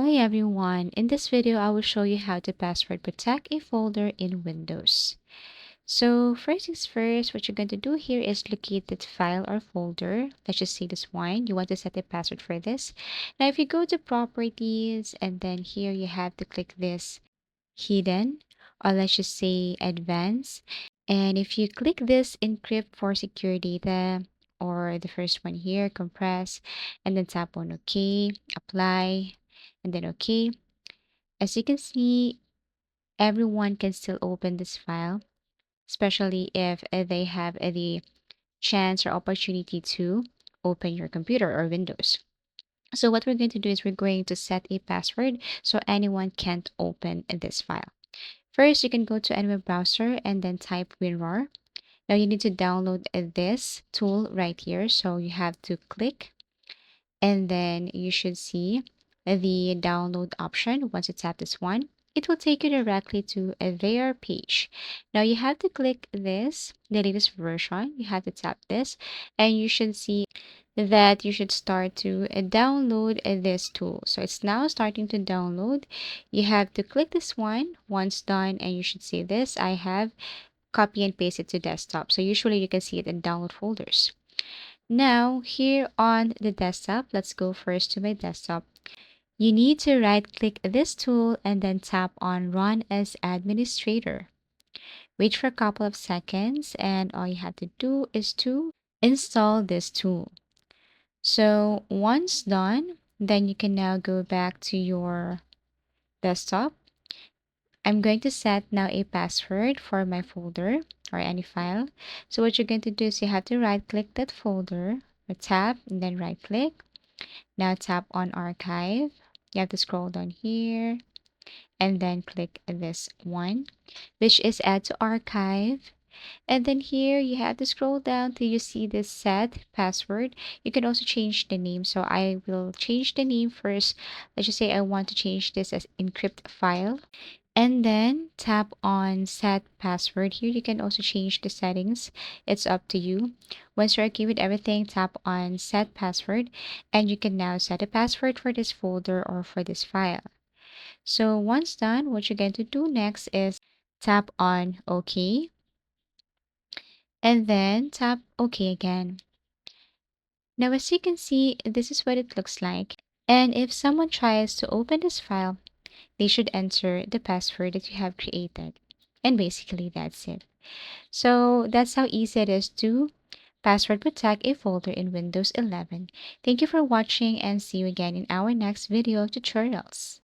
Hi everyone, in this video I will show you how to password protect a folder in Windows. So first things first, what you're going to do here is locate that file or folder. Let's just say this one. You want to set a password for this. Now if you go to properties and then here you have to click this hidden, or let's just say advanced. And if you click this encrypt for secure data, or the first one here, compress, and then tap on OK, apply, and then OK. As you can see, everyone can still open this file, especially if they have the chance or opportunity to open your computer or Windows. So what we're going to do is we're going to set a password so anyone can't open this file. First, you can go to any web browser and then type WinRAR. Now you need to download this tool right here. So you have to click and then you should see the download option. Once you tap this one, it will take you directly to their page. Now you have to click this, the latest version. You have to tap this and you should see that you should start to download this tool. So it's now starting to download. You have to click this one once done and you should see this. I have copy and paste it to desktop. So usually you can see it in download folders. Now, here on the desktop, let's go first to my desktop. You need to right-click this tool and then tap on Run as Administrator. Wait for a couple of seconds, and all you have to do is to install this tool. So once done, then you can now go back to your desktop. I'm going to set now a password for my folder or any file. So what you're going to do is you have to right-click that folder or tap and then right-click. Now tap on archive. You have to scroll down here and then click this one, which is add to archive. And then here you have to scroll down till you see this set password. You can also change the name. So I will change the name first. Let's just say I want to change this as encrypt file. And then tap on set password. Here you can also change the settings. It's up to you. Once you're okay with everything, tap on set password and you can now set a password for this folder or for this file. So once done, what you're going to do next is tap on OK and then tap OK again. Now as you can see, this is what it looks like. And if someone tries to open this file, they should enter the password that you have created. And basically that's it. So that's how easy it is to password protect a folder in Windows 11. Thank you for watching and see you again in our next video tutorials.